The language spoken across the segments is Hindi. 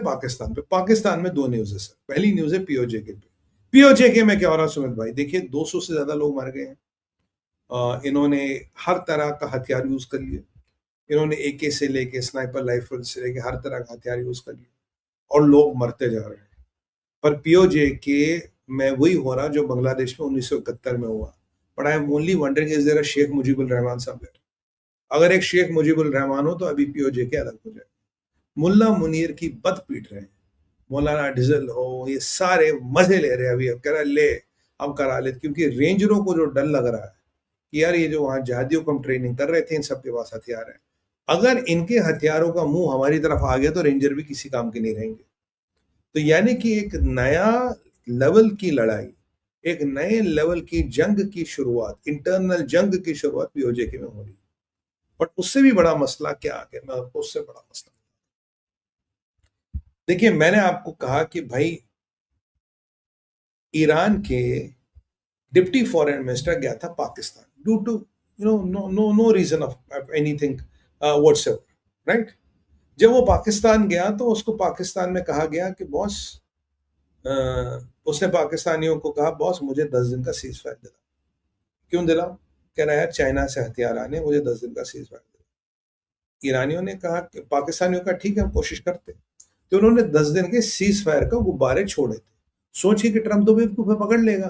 पाकिस्तान पे। पाकिस्तान में दो न्यूज है सर। पहली न्यूज है पीओजेके पे। पीओजेके में क्या हो रहा सुमित भाई, देखिए 200 से ज्यादा लोग मर गए हैं। इन्होंने हर तरह का हथियार यूज कर लिया। इन्होंने एके से लेके स्नाइपर राइफल से लेके हर तरह का हथियार यूज कर लिया और लोग मरते जा रहे हैं। पर पीओजेके में वही हो रहा जो बांग्लादेश में 1971 में हुआ। But I am only wondering is there a Sheikh Mujibur Rahman somewhere. अगर एक शेख मुजीबुर रहमान हो तो अभी पीओजेके अलग हो जाए। मुल्ला मुनीर की बद पीट रहे हैं, मौलाना डिजल हो, ये सारे मजे ले रहे हैं। अभी अब कह रहा ले, अब करा ले, क्योंकि रेंजरों को जो डर लग रहा है कि यार ये जो वहां जहादियों को हम ट्रेनिंग कर रहे थे इन सबके पास हथियार है, अगर इनके हथियारों का मुंह हमारी तरफ आ गया तो रेंजर भी किसी काम के नहीं रहेंगे। तो यानी कि एक नया लेवल की लड़ाई, एक नए लेवल की जंग की शुरुआत, इंटरनल जंग की शुरुआत पीओजेके में हो रही है। बट उससे भी बड़ा मसला क्या आ गया, मैं आपको उससे बड़ा मसला, देखिए मैंने आपको कहा कि भाई ईरान के डिप्टी फॉरेन मिनिस्टर गया था Pakistan due to no reason of anything whatsoever, right. जब वो पाकिस्तान गया तो उसको पाकिस्तान में कहा गया कि बॉस, उसने पाकिस्तानियों को कहा बॉस मुझे 10 दिन का सीज फायर दिला। क्यों दिला? कह रहा है चाइना से हथियार आने, मुझे 10 दिन का सीज फायर दिला। ईरानियों ने कहा, पाकिस्तानियों का ठीक है हम कोशिश करते, तो उन्होंने 10 दिन के सीज फायर का गुब्बारे छोड़े थे। सोचिए कि ट्रंप तो बेवकूफ पकड़ लेगा,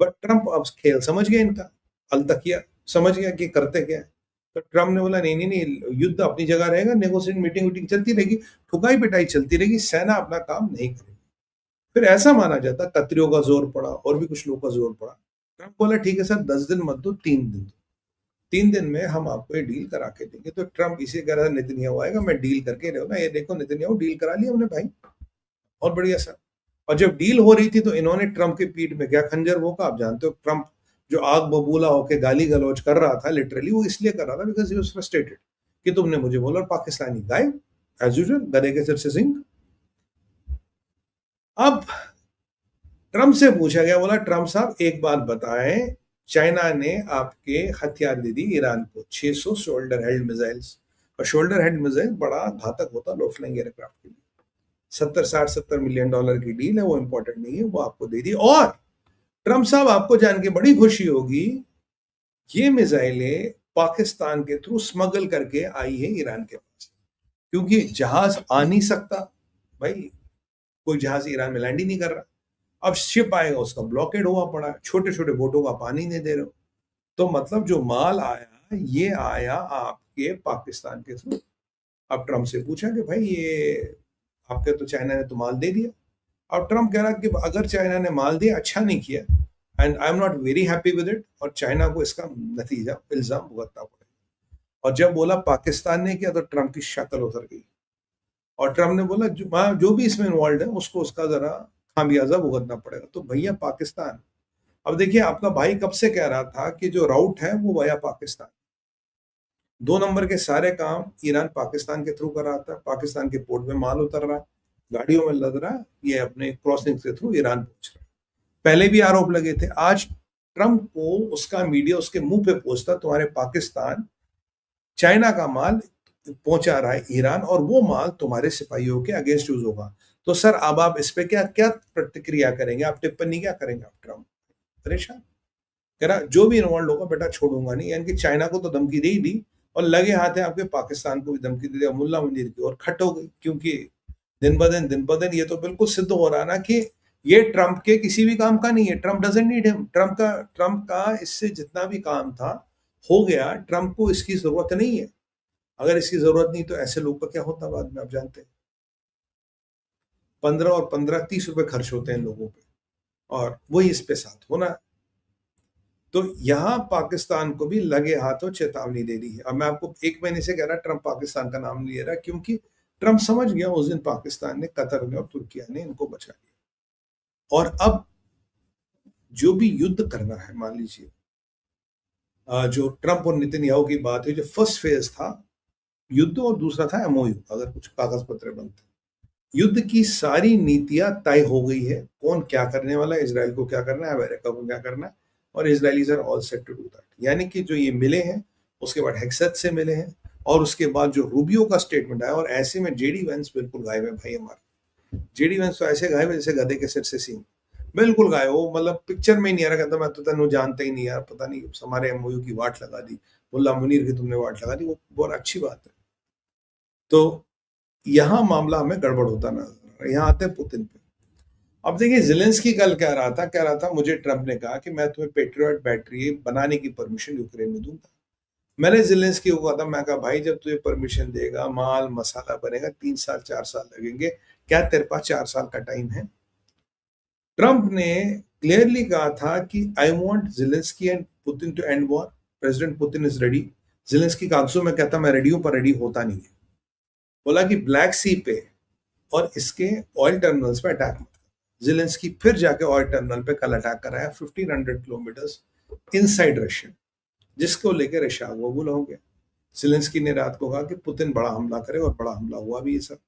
बट ट्रंप अब खेल समझ गया इनका, अलतकिया समझ गया कि करते क्या है। तो ट्रंप ने बोला नहीं नहीं नहीं, युद्ध अपनी जगह रहेगा, नेगोशिएशन मीटिंग वीटिंग चलती रहेगी, ठुकाई पिटाई चलती रहेगी, सेना अपना काम नहीं करेगी। फिर ऐसा माना जाता कतरियों का जोर पड़ा और भी कुछ लोगों का जोर पड़ा। ट्रंप बोला ठीक है सर 10 दिन मत दो, 3 दिन दो, 3 दिन में हम आपको ये डील करा के देंगे। तो ट्रंप इसी कह रहा नेतन्याहू आएगा, मैं डील करके रहो ना, ये देखो नेतन्याहू डील करा लिया हमने भाई, और बढ़िया सर। और जब डील हो रही थी तो इन्होंने ट्रंप के पीठ में क्या खंजर वो का, आप जानते हो ट्रंप जो आग बबूला होके गाली गलौज कर रहा था, लिटरली वो इसलिए कर रहा था बिकॉज ही वाज फ्रस्ट्रेटेड कि तुमने मुझे बोला, और पाकिस्तानी गायब एज यूजुअल, गधे के सिर से सिंह। अब ट्रंप से पूछा गया, बोला ट्रंप साहब एक बात बताएं, चाइना ने आपके हथियार दे दी ईरान को 600 शोल्डर हेल्ड मिसाइल्स, और शोल्डर हेल्ड मिसाइल बड़ा घातक होता लो फ्लाइंग एयरक्राफ्ट के लिए। 70-60-70 मिलियन डॉलर की डील है, वो इंपॉर्टेंट नहीं है, वो आपको दे दी। और ट्रंप साहब आपको जान के बड़ी खुशी होगी, ये मिसाइलें पाकिस्तान के थ्रू स्मगल करके आई है ईरान के पास, क्योंकि जहाज आ नहीं सकता भाई, कोई जहाज ईरान में लैंड ही नहीं कर रहा। अब शिप आएगा उसका ब्लॉकेड हुआ पड़ा, छोटे छोटे बोटों का पानी नहीं दे रहे हो। तो मतलब जो माल आया ये आया आपके पाकिस्तान के थ्रू। अब ट्रंप से पूछा कि भाई ये आपके तो चाइना ने तो माल दे दिया। अब ट्रंप कह रहा कि अगर चाइना ने माल दिया अच्छा नहीं किया, and I am not very happy with it, और चाइना को इसका नतीजा इल्जाम भुगतना पड़ेगा। और जब बोला पाकिस्तान ने किया तो ट्रंप की शक्ल उतर गई, और ट्रंप ने बोला जो भी इसमें इन्वॉल्व है उसको उसका जरा खामियाजा भुगतना पड़ेगा। तो भैया पाकिस्तान, अब देखिए आपका भाई कब से कह रहा था कि जो राउट है वो वाया पाकिस्तान, 2 नंबर के सारे काम ईरान पाकिस्तान के थ्रू कर रहा था, पाकिस्तान के पोर्ट में माल उतर रहा, गाड़ियों में लद रहा, ये अपने क्रॉसिंग के थ्रू ईरान पहुंच रहा। पहले भी आरोप लगे थे। आज ट्रंप को उसका मीडिया उसके मुंह पे पूछता तुम्हारे पाकिस्तान चाइना का माल पहुंचा रहा है ईरान, और वो माल तुम्हारे सिपाहियों के अगेंस्ट यूज होगा। तो सर अब आप इस पे क्या क्या प्रतिक्रिया करेंगे, आप टिप्पणी क्या करेंगे? आप ट्रंप परेशान कह रहा जो भी इन्वॉल्व होगा बेटा छोड़ूंगा नहीं, यानी कि चाइना को तो धमकी दे ही दी, और लगे हाथ है आपके पाकिस्तान को भी धमकी दे दिया, मुल्ला मुनीर की और खट हो गई। क्योंकि दिन ब दिन ये तो बिल्कुल सिद्ध हो रहा ना कि ये ट्रंप के किसी भी काम का नहीं है। Trump doesn't need him, Trump का इससे जितना भी काम था हो गया, ट्रंप को इसकी जरूरत नहीं है। अगर इसकी जरूरत नहीं तो ऐसे लोग का क्या होता बाद में, आप जानते हैं 15 और 15-30 रुपए खर्च होते हैं लोगों पे, और वही इस पे साथ होना। तो यहां पाकिस्तान को भी लगे हाथों चेतावनी दे दी है। अब मैं आपको 1 महीने से कह रहा ट्रंप पाकिस्तान का नाम नहीं ले रहा, क्योंकि ट्रंप समझ गया उस दिन पाकिस्तान ने, कतर ने और तुर्किया ने इनको बचा लिया। और अब जो भी युद्ध करना है, मान लीजिए जो ट्रंप और नेतन्याहू की बात है, जो फर्स्ट फेज था युद्ध और दूसरा था एमओयू, अगर कुछ कागज पत्र बनते, युद्ध की सारी नीतियां तय हो गई है, कौन क्या करने वाला है, इजराइल को क्या करना है, अमेरिका को क्या करना है, और Israelis are all set to do that. यानी कि जो ये मिले हैं उसके बाद हेक्सेट से मिले हैं, और उसके बाद जो रूबियो का स्टेटमेंट आया, और ऐसे में जेडी वेंस बिल्कुल गायब है भाई हमारे, जेडी वेंस तो ऐसे गायब है जैसे गधे के सिर से सींग, बिल्कुल गायब। वो मतलब पिक्चर में ही नहीं आ रहा, कहता मैं तो तेनू जानता ही नहीं यार, पता नहीं हमारे एमओयू की वाट लगा दी, मुल्ला मुनीर की तुमने वाट लगा दी। वो बहुत अच्छी बात है। तो यहाँ मामला हमें गड़बड़ होता नजर आ रहा है। यहाँ आते हैं पुतिन पे। अब देखिए ज़ेलेंस्की कल कह रहा था मुझे ट्रम्प ने कहा कि मैं तुम्हें पेट्रियट बैटरी बनाने की परमिशन यूक्रेन में दूंगा। मैंने ज़ेलेंस्की को कहा था, मैं कहा भाई जब तुझे परमिशन देगा, माल मसाला बनेगा, 3 साल 4 साल लगेंगे, क्या तेरे पास 4 साल का टाइम है? ट्रंप ने क्लियरली कहा था कि I want Zelensky and Putin to end war, president Putin is ready. Zelensky का आंसू में कहता मैं रेडी हूं, पर रेडी होता नहीं है। बोला कि ब्लैक सी पे और इसके ऑयल टर्मिनल्स पे अटैक मत कर। ज़ेलेंस्की फिर जाके ऑयल टर्मिनल पे कल अटैक कराया 1500 किलोमीटर्स इनसाइड रशिया, जिसको लेकर रशिया बबूल हो गया। ज़ेलेंस्की ने रात को कहा कि पुतिन बड़ा हमला करे, और बड़ा हमला हुआ भी। ये सब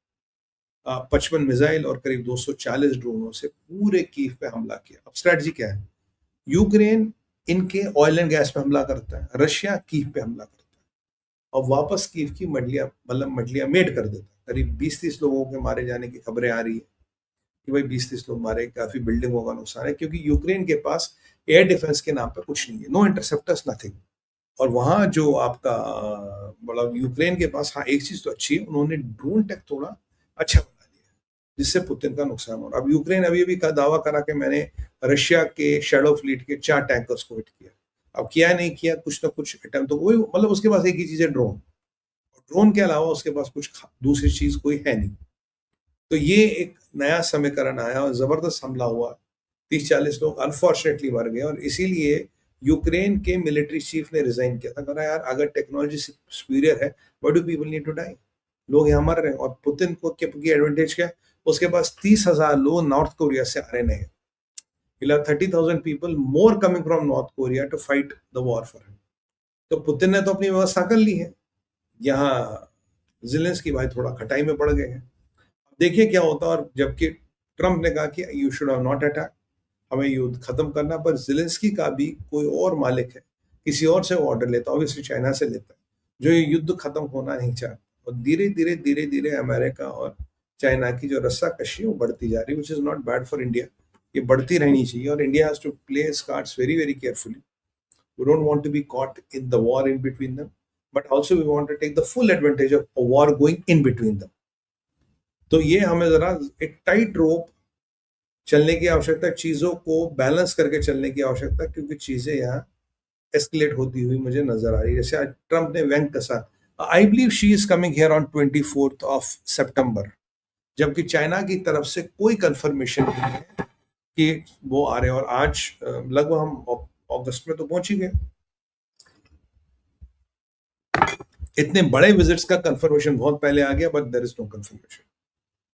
55 मिसाइल और करीब 240 ड्रोनों से पूरे कीव पे हमला किया। अब स्ट्रेटजी क्या है? यूक्रेन इनके ऑयल एंड गैस पे हमला करता है, रशिया कीव पे हमला करता है, और वापस कीव की मडलिया मतलब मडलिया मेट कर देता है। करीब 20-30 लोगों के मारे जाने की खबरें आ रही है कि भाई 20-30 लोग मारे, काफी बिल्डिंगों का नुकसान है, क्योंकि यूक्रेन के पास एयर डिफेंस के नाम पे कुछ नहीं है, नो इंटरसेप्टर्स नथिंग। और वहां जो आपका मतलब यूक्रेन के पास, हाँ एक चीज तो अच्छी है, उन्होंने ड्रोन टेक थोड़ा अच्छा बना दिया, जिससे पुतिन का नुकसान हो रहा। अब यूक्रेन अभी अभी का दावा करा कि मैंने रशिया के शैडो फ्लीट के 4 टैंकर्स को हिट किया। अब किया नहीं किया, कुछ ना कुछ अटेम्प्ट तो वही, मतलब उसके पास एक ही चीज है, ड्रोन। ड्रोन के अलावा उसके पास कुछ दूसरी चीज कोई है नहीं। तो ये एक नया समीकरण आया और जबरदस्त हमला हुआ, 30-40 लोग अनफॉर्चुनेटली मर गए। और इसीलिए यूक्रेन के मिलिट्री चीफ ने रिजाइन किया था, कहा यार अगर टेक्नोलॉजी सुपीरियर है, why do people need to die? लोग यहाँ मर रहे हैं। और पुतिन को की एडवांटेज क्या है? उसके पास 30,000 लोग नॉर्थ कोरिया से आ रहे हैं। 30,000 people more coming from North Korea to fight the war for him. तो पुतिन ने तो अपनी व्यवस्था कर ली है। यहाँ ज़ेलेंस्की भाई थोड़ा खटाई में पड़ गए हैं। देखिए क्या होता है। और जबकि ट्रंप ने कहा कि you should have not attack, हमें युद्ध खत्म करना, पर ज़ेलेंस्की का भी कोई और मालिक है, किसी और से वो ऑर्डर लेता है, ऑब्वियसली चाइना से लेता है, जो ये युद्ध खत्म होना नहीं चाहता। और धीरे धीरे अमेरिका और चाइना की जो रस्साकशी है वो बढ़ती जा रही है, which is not bad for India. ये बढ़ती रहनी चाहिए, और India has to play its cards very very carefully. We don't want to be caught in the war in between them, but also we want to take the full advantage of a war going in between them. तो ये हमें जरा एक टाइट रोप चलने की आवश्यकता, चीजों को बैलेंस करके चलने की आवश्यकता, क्योंकि चीजें यहाँ एस्केलेट होती हुई मुझे नजर आ रही है। जैसे आज ट्रंप ने व्यंग कसा, I believe she is coming here on 24 सितंबर, जबकि चाइना की तरफ से कोई कंफर्मेशन नहीं है कि वो आ रहे हैं। और आज लगभग हम अगस्त में तो पहुंच ही गए। इतने बड़े विजिट्स का कंफर्मेशन बहुत पहले आ गया, but there is no confirmation.